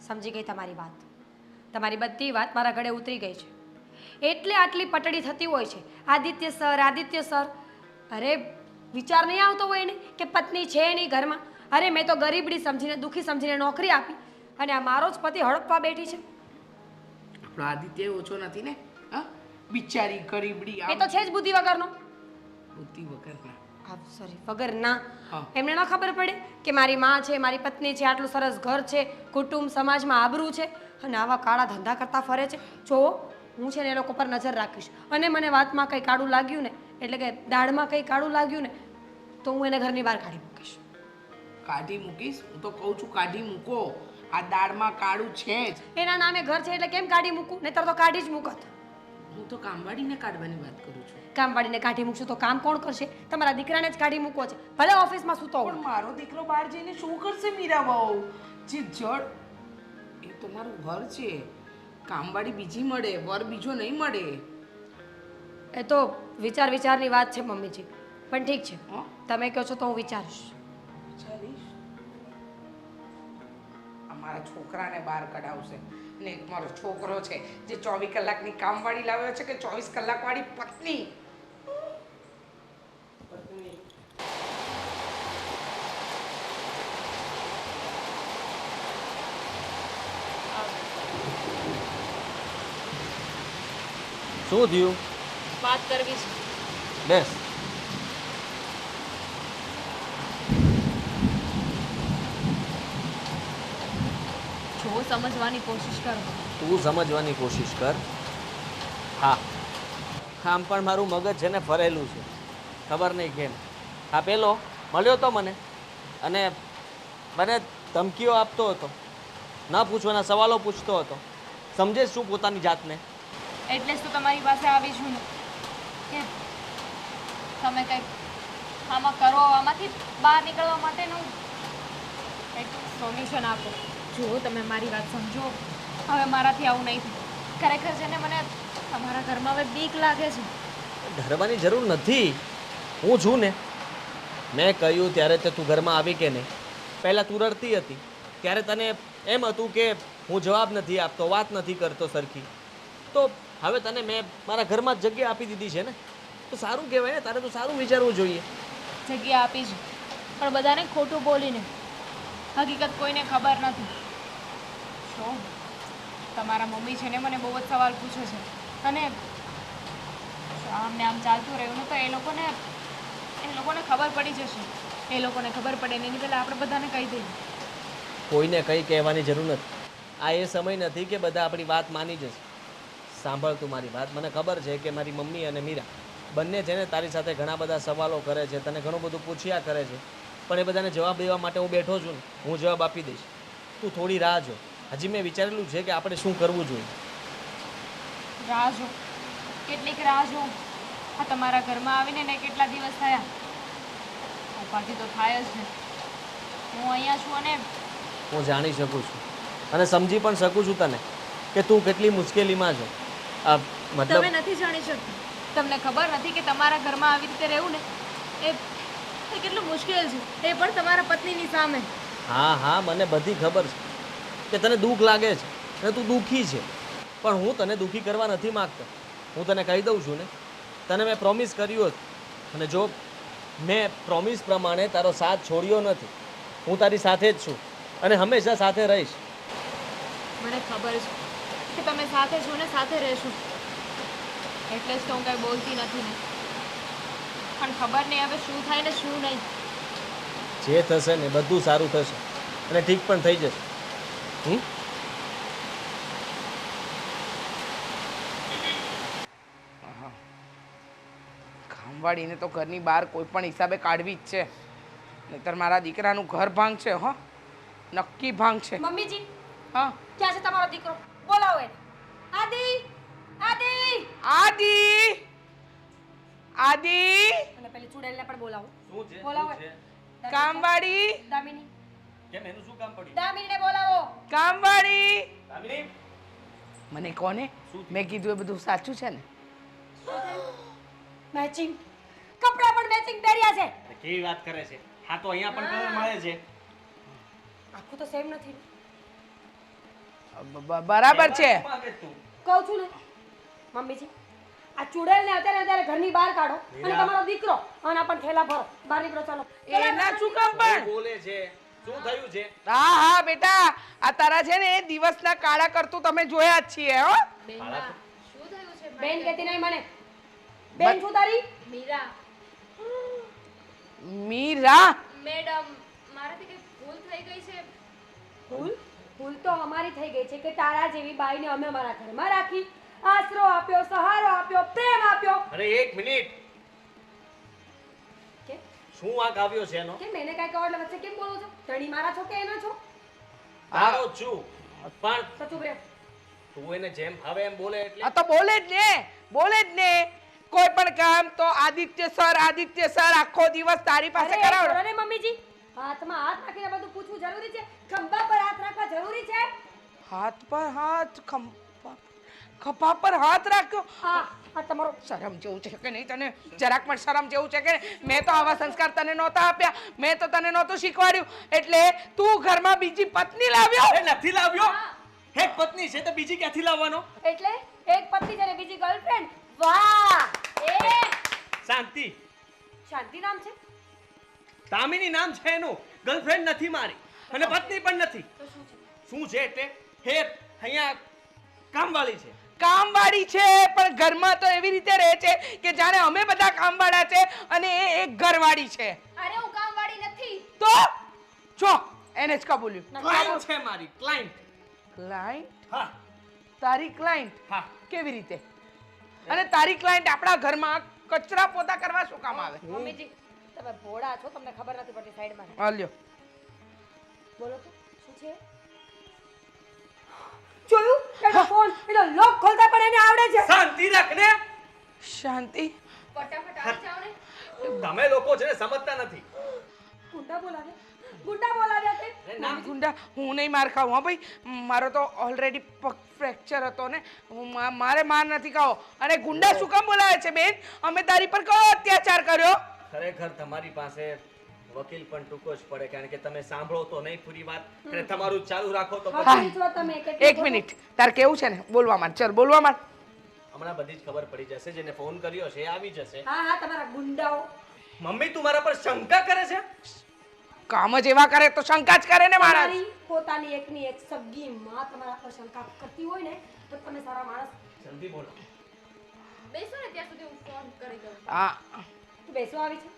સમજી ગઈ તમારી વાત. તમારી બધી વાત મારા ગળે ઉતરી ગઈ છે. એટલે આટલી પટડી થતી હોય છે, આદિત્ય સર, આદિત્ય સર. અરે વિચાર નહીં આવતો હોય ને કે પત્ની છે નહીં ઘરમાં. અરે મેં તો ગરીબડી સમજીને, દુઃખી સમજીને નોકરી આપી, અને આ મારો જ પતિ હડપવા બેઠી છે. આપણો આદિત્ય ઓછો નથી ને. હા, બિચારી ગરીબડી. એ તો છે જ બુદ્ધિ વગરનો. બુદ્ધિ વગરના. સોરી, વગરના. હા. એમને ન ખબર પડે કે મારી માં છે, મારી પત્ની છે, આટલું સરસ ઘર છે, કુટુંબ સમાજમાં આબરૂ છે, અને આવા કાળા ધંધા કરતા ફરે છે. જો હું છે ને એ લોકો પર નજર રાખીશ, અને મને વાતમાં કંઈ કાળું લાગ્યું ને, એટલે કે દાળમાં કંઈ કાળું લાગ્યું ને, તો હું એને ઘરની બહાર કાઢી મૂકીશ. કાઢી મૂકીશ? હું તો કહું છું કાઢી મૂકો. આ દાળમાં કાળું છે જ. એના નામે ઘર છે એટલે કેમ કાઢી મૂકું? નહીંતર તો કાઢી જ મૂકત. હું તો કામવાળીને કાઢવાની વાત કરું છું. કામવાળીને કાઢી મૂકશું તો કામ કોણ કરશે? તમારા દીકરાને જ કાઢી મૂકવો છે, ભલે ઓફિસમાં સૂતો હોય. પણ મારો દીકરો બહાર જઈને શું કરશે મીરા બહુ? જે જડ એ તો મારું ઘર છે. કામવાળી બીજી મળે, વર બીજો નહીં મળે. એ તો વિચારની વાત છે મમ્મીજી. પણ ઠીક છે, હં? તમે કહો છો તો હું વિચારીશ. વિચારીશ? અમારા છોકરાને બહાર કઢાવશે, ને એક મારો છોકરો છે જે 24 કલાકની કામવાળી લાવ્યો છે કે 24 કલાકવાળી પત્ની. શું થયું? વાત કરવી છે. બેસ. જો સમજવાની કોશિશ કરો. તું સમજવાની કોશિશ કર. હા, આમ પણ મારું મગજ છે ને ફરેલું છે, ખબર નહીં કેમ. હા, પેલો મળ્યો તો મને, અને મને ધમકીઓ આપતો હતો, ના પૂછવાના સવાલો પૂછતો હતો. સમજે શું પોતાની જાતને? એટલે જ તો તમારી પાસે આવી છું ને, કે તમે કંઈક આમાં કરો, આમાંથી બહાર નીકળવા માટેનું કંઈક સોલ્યુશન આપો. જો તમે મારી વાત સમજો, હવે મારાથી આવું નહીં થાય. ખરેખર છે ને મને તમારા ઘરમાં હવે બીક લાગે છે. ડરવાની જરૂર નથી, હું છું ને. મેં કહ્યું ત્યારે તે તું ઘરમાં આવી કે નહીં? પહેલાં તું રડતી હતી ત્યારે તને એમ હતું કે હું જવાબ નથી આપતો, વાત નથી કરતો સરખી. તો હવે તને મેં મારા ઘરમાં જ જગ્યા આપી દીધી છે ને, તો સારું કહેવાય ને. તારે તો સારું વિચારવું જોઈએ. જગ્યા આપી છે, પણ બધાને ખોટું બોલીને. હકીકત કોઈને ખબર નથી. જો તમારા મમ્મી છે ને મને બહુ જ સવાલ પૂછે છે, અને જો આમ ને આમ ચાલતું રહ્યું ને તો એ લોકોને ખબર પડી જશે. એ લોકોને ખબર પડે ને એની પહેલાં આપણે બધાને કહી દઈએ. કોઈને કંઈ કહેવાની જરૂર નથી. આ એ સમય નથી કે બધા આપણી વાત માની જશે. સાંભળ તું મારી વાત. મને ખબર છે કે મારી મમ્મી અને મીરા બંને છે ને તારી સાથે ઘણા બધા સવાલો કરે છે, તને ઘણું બધું પૂછ્યા કરે છે, પણ એ બધાને જવાબ દેવા માટે હું બેઠો છું ને, હું જવાબ આપી દઈશ. તું થોડી રાહ જો. હજી મેં વિચારેલું છે કે આપણે શું કરવું જોઈએ. રાહ જો? કેટલીક રાહ જો? આ તમારા ઘરમાં આવીને ને કેટલા દિવસ થયા? ઉપાધિ તો થાય જ ને. હું અહીંયા છું, અને હું જાણી શકું છું અને સમજી પણ શકું છું તને કે તું કેટલી મુશ્કેલીમાં છે. મતલબ તમે નથી જાણી શકતા. તમને ખબર નથી કે તમારા ઘરમાં આવી રીતે રહેવું ને એ એ કેટલું મુશ્કેલ છે, એ પણ તમારા પત્નીની સામે. હા હા મને બધી ખબર છે કે તને દુઃખ લાગે છે અને તું દુઃખી છે, પણ હું તને દુઃખી કરવા નથી માગતો. હું તને કહી દઉં છું ને, તને મેં પ્રોમિસ કર્યું હતું અને જો મેં પ્રોમિસ પ્રમાણે તારો સાથ છોડ્યો નથી. હું તારી સાથે જ છું અને હંમેશા સાથે રહીશ. મને ખબર છે કે તમે સાથે છો ને સાથે રહેશો, એટલે જ તો હું કંઈ બોલતી નથી ને. પણ ખબર નહીં હવે શું થાય ને શું નહીં. જે થશે ને બધું સારું થશે અને ઠીક પણ થઈ જશે. કામવાળીને તો ઘરની બહાર કોઈ પણ હિસાબે કાઢવી જ છે, નહીતર મારા દીકરાનું ઘર ભાંગ છે. હો, નક્કી ભાંગ છે. મમ્મીજી હા, ક્યાં છે તમારો દીકરો? બોલાવો એને. આદિ આદિ આદિ આદિ અને પેલી ચુડેલને પણ બોલાવો. શું છે? બોલાવો. કામવાળી દામિની કેમ એનું શું કામ પડ્યું? દામિનીને બોલાવો. કામવાળી દામિની મને કોને મેં કીધું એ બધું સાચું છે ને? મેચિંગ કપડાં પણ મેચિંગ પહેર્યા છે. કેવી વાત કરે છે? હા તો અહીંયા પણ કલર મળે છે. આખું તો સેમ નથી. બરાબર છે. કહું છું ને મમ્મીજી, આ ચુડેલને અત્યારે ઘરની બહાર કાઢો અને તમારો દીકરો આના પણ થેલા ભરો. બહાર નીકળો, ચાલો. એના શું કામ પણ? બોલે છે? શું થયું છે? હા હા બેટા, આ તારા છે ને દિવસના કાળા કરતું તમે જોયા જ છીએ. હો, શું થયું છે? બેન કહેતી નહીં મને. બેન શું તારી? મીરા મીરા મેડમ, મારાથી કઈ ભૂલ થઈ ગઈ છે. ભૂલ તો અમારી થઈ ગઈ છે કે તારા જેવી બાઈને અમે અમારા ઘરમાં રાખી, આશરો આપ્યો, સહારો આપ્યો, પ્રેમ આપ્યો. અરે એક મિનિટ, કે શું વાંક આવ્યો છે એનો? કેમ એને કાંઈ કહો એટલે વચ્ચે કેમ બોલો છો? ધણી મારા છો કે એના છો? તારો જ છું, પણ તો ચૂપ રહે. તું એને જેમ હવે એમ બોલે એટલે આ તો બોલે જ ને, બોલે જ ને. કોઈ પણ કામ તો આદિત્ય સર આખો દિવસ તારી પાસે અરે કરાવડે. કરો ને મમ્મીજી, હાથમાં હાથ રાખીને બધું પૂછવું જરૂરી છે? ખંભા પર હાથ રાખવા જરૂરી છે? હાથ પર હાથ, ખભા પર હાથ રાખ્યો. આ તમારો શરમ જેવું છે કે નહીં તને? જરાક પણ શરમ જેવું છે કે નહીં? મેં તો આવા સંસ્કાર તને નહોતા આપ્યા, મેં તો તને નહોતું શીખવાડ્યું, એટલે તું ઘરમાં બીજી પત્ની લાવ્યો. એ નથી લાવ્યો. એક પત્ની છે તો બીજી ક્યાંથી લાવવાનો? એટલે એક પત્ની છે ને બીજી ગર્લફ્રેન્ડ. વાહ! એ શાંતિ. શાંતિ નામ છે? દામિની નામ છે એનું. ગર્લફ્રેન્ડ નથી મારી અને પત્ની પણ નથી. તો શું છે? શું છે એટલે હે અહીંયા કામવાળી છે. કામવાળી છે, પણ ઘરમાં તો એવી રીતે રહે છે કે જાણે અમે બધા કામવાળા છે અને એ એક ઘરવાળી છે. અરે હું કામવાળી નથી. તો જો એને જ કબૂલ્યું. ક્લાયન્ટ છે મારી, ક્લાયન્ટ. ક્લાયન્ટ? હા તારી ક્લાયન્ટ? હા. કેવી રીતે? અને તારી ક્લાયન્ટ આપણા ઘરમાં કચરા પોતા કરવા શું કામ આવે? મમ્મીજી તમે ભોળા છો, તમને ખબર નથી પડતી. સાઈડમાં હાલ્યો. બોલો તો શું છે? જોયું? એનો ફોન, એનો લોક ખોલતા પણ એને આવડે છે. શાંતિ રાખને. શાંતિ. ફટાફટ આવી જાઓ ને. તમે લોકો છે ને સમજતા નથી. ગુંડા બોલાવ્યા તે. ના ગુંડા, હું નહીં માર ખાઉં. હા ભાઈ, મારો તો ઓલરેડી પગ ફ્રેક્ચર હતો ને, મારે માર નથી ખાવો. અને ગુંડા શું કામ બોલાવે છે બેન? અમે તારી પર કયો અત્યાચાર કર્યો? ખરેખર તમારી પાસે વકીલ પણ ટૂંકો જ પડે, કારણ કે તમે સાંભળો તો નહીં પૂરી વાત અને તમારું ચાલુ રાખો તો પછી હાથી છો તમે. કેટલી એક મિનિટ, તાર કેવું છે ને? બોલવા માંડ, ચાલ બોલવા માંડ. હમણાં બધી જ ખબર પડી જશે. જેને ફોન કર્યો છે એ આવી જશે. હા તમારા ગુંડાઓ. મમ્મી તું મારા પર શંકા કરે છે? કામ જ એવા કરે તો શંકા જ કરે ને મારા. તમારી પોતાની એકની એક સગી માં તમારા પર શંકા કરતી હોય ને તો તમે સારા માણસ. જલ્દી બોલો. બેસો ને ત્યાં સુધી હું ફોન કરી દઉં. હા તું બેસવા આવી છે?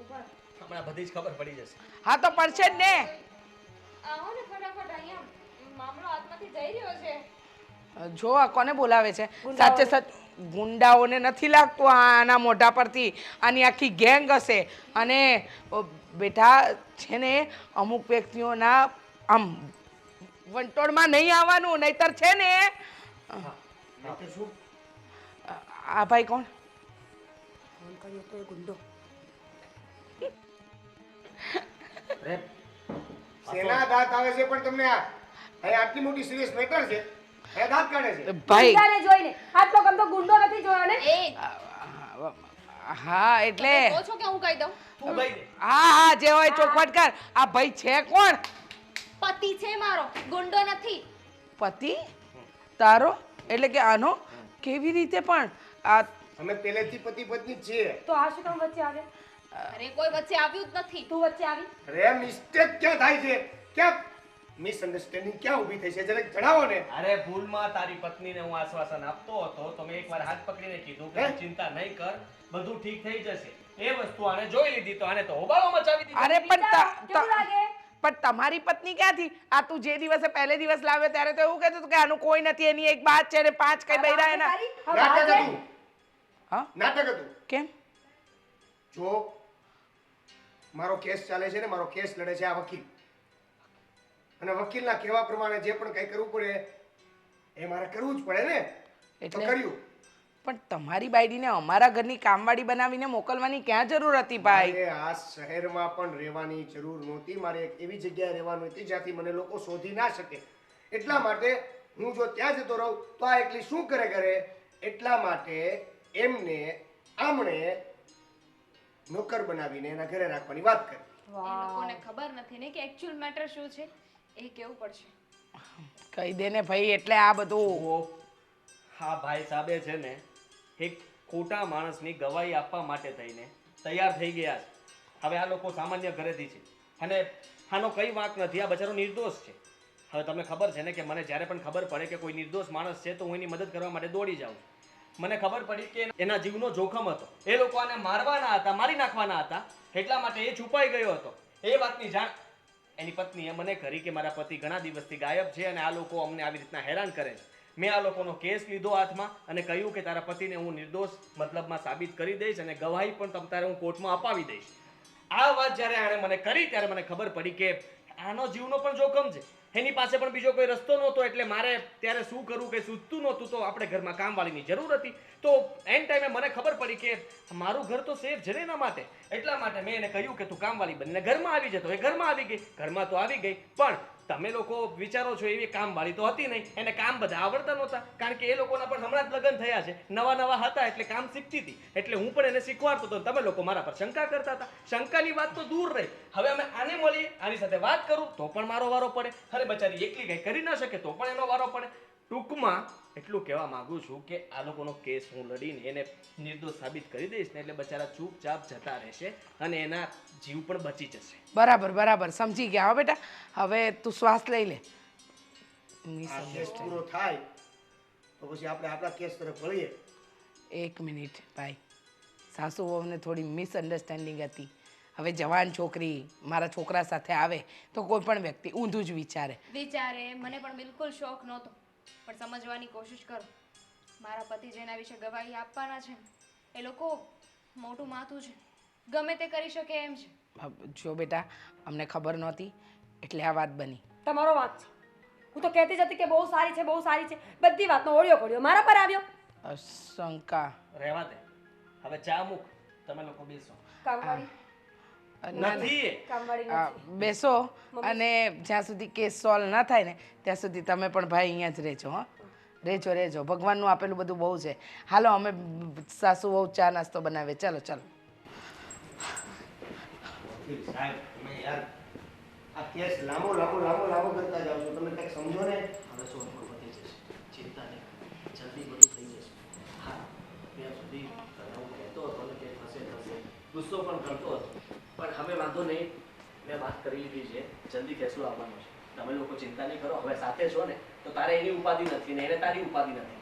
ઉપર. હમણાં બધી જ ખબર પડી જશે. હા તો પડશે જ ને. આવો ને ફટાફટ, અહીંયા મામલો હાથમાંથી જઈ રહ્યો છે. જો આ કોને બોલાવે છે? સાચે સાચ ગુંડાઓને નથી લાગતું આના મોઢા પરથી. આની આખી ગેંગ હશે. અને બેટા છે ને અમુક વ્યક્તિઓના આમ વંટોળમાં નહીં આવવાનું, નહીતર છે ને. આ ભાઈ કોણ? ફોન કર્યો તો એ ગુંડો. શેના દાંત આવે છે પણ તમને આ અહીંયા આટલી મોટી સિરિયસ મેટર છે અહીંયા દાંત કાઢે છે ભાઈ ગુંડાને જોઈને આટલો ગમતો ગુંડો નથી જોયો ને એ હા એટલે કહો છો કે હું કહી દઉં હા હા જે હોય ચોખવટ કર. આ ભાઈ છે કોણ? પતિ છે મારો, ગુંડો નથી. પતિ તારો? એટલે કે આનો કેવી રીતે પણ આ અમે પહેલેથી પતિ પત્ની જ છીએ તો આ શું કામ વચ્ચે આવે અરે કોઈ વચ્ચે આવ્યું જ નથી. તું વચ્ચે આવી અરે મિસ્ટેક ક્યાં થાય છે ક્યાં મિસઅન્ડરસ્ટેન્ડિંગ ક્યાં ઊભી થઈ છે જરાક જણાવો ને અરે ભૂલમાં તારી પત્નીને હું આશ્વાસન આપતો હતો તો મેં એકવાર હાથ પકડીને કીધું કે તું ચિંતા નહીં કર, બધું ઠીક થઈ જશે. એ વસ્તુ આને જોઈ લીધી તો આને તો હોબાળો મચાવી દીધો. અરે કેવું લાગે પણ તમારી પત્ની ક્યાંથી? આ તું જે દિવસે પહેલે દિવસ લાવ્યો ત્યારે તો એવું કહેતું હતું કે આનું કોઈ નથી, એની એક બાત છે ને 5 કઈ બૈરા એના. નાટક હતું હા નાટક હતું. કેમ? જો મારો કેસ ચાલે છે ને મારો કેસ લડે છે આ વકીલ અને વકીલના કહેવા પ્રમાણે જે પણ કંઈ કરવું પડે એ મારે કરવું જ પડે ને તો એટલે? કર્યું. પણ તમારી બાયડીને અમારા ઘરની કામવાળી બનાવીને મોકલવાની ક્યાં જરૂર હતી ભાઈ? મારે આ શહેરમાં પણ રહેવાની જરૂર નહોતી. મારે એક એવી જગ્યાએ રહેવાનું હતી જ્યાંથી મને લોકો શોધી ના શકે. એટલા માટે હું જો ત્યાં જતો રહું તો આ એકલી શું કરે એટલા માટે એમને આમણે નોકર બનાવીને એના ઘરે રાખવાની વાત કરી. એ લોકોને ખબર નથી ને કે એકચ્યુઅલ મેટર શું છે, એ કેવું પડશે. કહી દે ને ભાઈ. એટલે આ બધું જુઓ, હા ભાઈ સાહેબે છે ને એક ખોટા માણસની ગવાહી આપવા માટે થઈને તૈયાર થઈ ગયા છે. હવે આ લોકો સામાન્ય ઘરેથી છે અને આનો કઈ વાંક નથી, આ બચારો નિર્દોષ છે. હવે તમને ખબર છે ને કે મને જ્યારે પણ ખબર પડે કે કોઈ નિર્દોષ માણસ છે તો હું એની મદદ કરવા માટે દોડી જાઉં. મને ખબર પડી કે એના જીવનો જોખમ હતો, એ લોકો આને મારવાના હતા, મારી નાખવાના હતા, એટલા માટે એ છુપાઈ ગયો હતો. એ વાતની જાણ એની પત્નીએ મને કરી કે મારા પતિ ઘણા દિવસથી ગાયબ છે અને આ લોકો અમને આવી રીતના હેરાન કરે છે. મેં આ લોકોનો કેસ લીધો હાથમાં અને કહ્યું કે તારા પતિને હું નિર્દોષ મતલબમાં સાબિત કરી દઈશ અને ગવાહી પણ તારે હું કોર્ટમાં અપાવી દઈશ. આ વાત જ્યારે આણે મને કરી ત્યારે મને ખબર પડી કે આનો જીવનો પણ જોખમ છે, એની પાસે પણ બીજો કોઈ રસ્તો નહોતો. એટલે મારે ત્યારે શું કરવું કે સૂચતું નહોતું, તો આપણે ઘરમાં કામવાળીની જરૂર હતી. તો એન ટાઈમે મને ખબર પડી કે મારું ઘર તો સેફ છે ને એના માટે. એટલા માટે મેં એને કહ્યું કે તું કામવાળી બનીને ઘરમાં આવી જતો. એ ઘરમાં આવી ગઈ, ઘરમાં તો આવી ગઈ, પણ તમે લોકો વિચારો છો એવી કામવાળી તો હતી નહીં. એને કામ બધા આવડતા નહોતા, કારણ કે એ લોકોના પણ હમણાં જ લગ્ન થયા છે, નવા નવા હતા એટલે કામ શીખતી હતી. એટલે હું પણ એને શીખવાડતો હતો. તમે લોકો મારા પર શંકા કરતા હતા. શંકાની વાત તો દૂર રહી. હવે અમે આને મળીએ, આની સાથે વાત કરું તો પણ મારો વારો પડે. અરે બચારી એકલી કઈ કરી ના શકે તો પણ એનો વારો પડે. ટૂંકમાં એટલું કહેવા માંગુ છું કે આ લોકોનો કેસ હું લડીને એને નિર્દોષ સાબિત કરી દઈશ ને એટલે બચારા ચૂપચાપ જતા રહેશે અને એના જીવ પણ બચી જશે. બરાબર બરાબર સમજી ગયા. હો બેટા, હવે તું શ્વાસ લઈ લે. આ કેસ પૂરો થાય તો પછી આપણે આપણા કેસ તરફ વળીએ. 1 મિનિટ ભાઈ, સાસુ વહુને થોડી મિસઅન્ડરસ્ટેન્ડિંગ હતી. હવે જવાન છોકરી મારા છોકરા સાથે આવે તો કોઈ પણ વ્યક્તિ ઊંધું જ વિચારે. મને પણ બિલકુલ શોખ નહોતો, પણ સમજવાની કોશિશ કરો. મારા પતિ જેના વિશે ગવાહી આપવાના છે એ લોકો મોટું માથું છે, ગમે તે કરી શકે એમ છે. જો બેટા, અમને ખબર નહોતી એટલે આ વાત બની. તમારો વાત છે. હું તો કહેતી જ હતી કે બહુ સારી છે, બહુ સારી છે. બધી વાતનો ઓળિયો પડ્યો મારા પર આવ્યો. શંકા રહેવા દે, હવે ચા મૂક, તમે લોકો બેસો. કામવાળી નથી કામવાળી નથી. બેસો અને જ્યાં સુધી કેસ સોલ્વ ના થાય ને ત્યાં સુધી તમે પણ ભાઈ અહીંયા જ રહેજો. હા, રહેજો. ભગવાનનું આપેલું બધું બહુ છે. હાલો અમે સાસુ વહુ ચા નાસ્તો બનાવીએ. ચાલો ચાલો. સાહેબ તમે યાર આ કેસ લાંબો કરતા જાઓ છો. તમે કંઈક સમજો ને. હવે સોનપુર વધી જશે, ચિંતા નહીં, જલ્દી બધું થઈ જશે. હા, ત્યાં સુધી હું કહેતો હતો ને કે થશે, ગુસ્સો પણ કરતો હતો, પણ હવે વાંધો નહીં, મેં વાત કરી લીધી છે, જલ્દી ફેસલો આવવાનો છે. તમે લોકો ચિંતા નહીં કરો. હવે સાથે છો ને તો તારે એની ઉપાધિ નથી ને એને તારી ઉપાધિ નથી.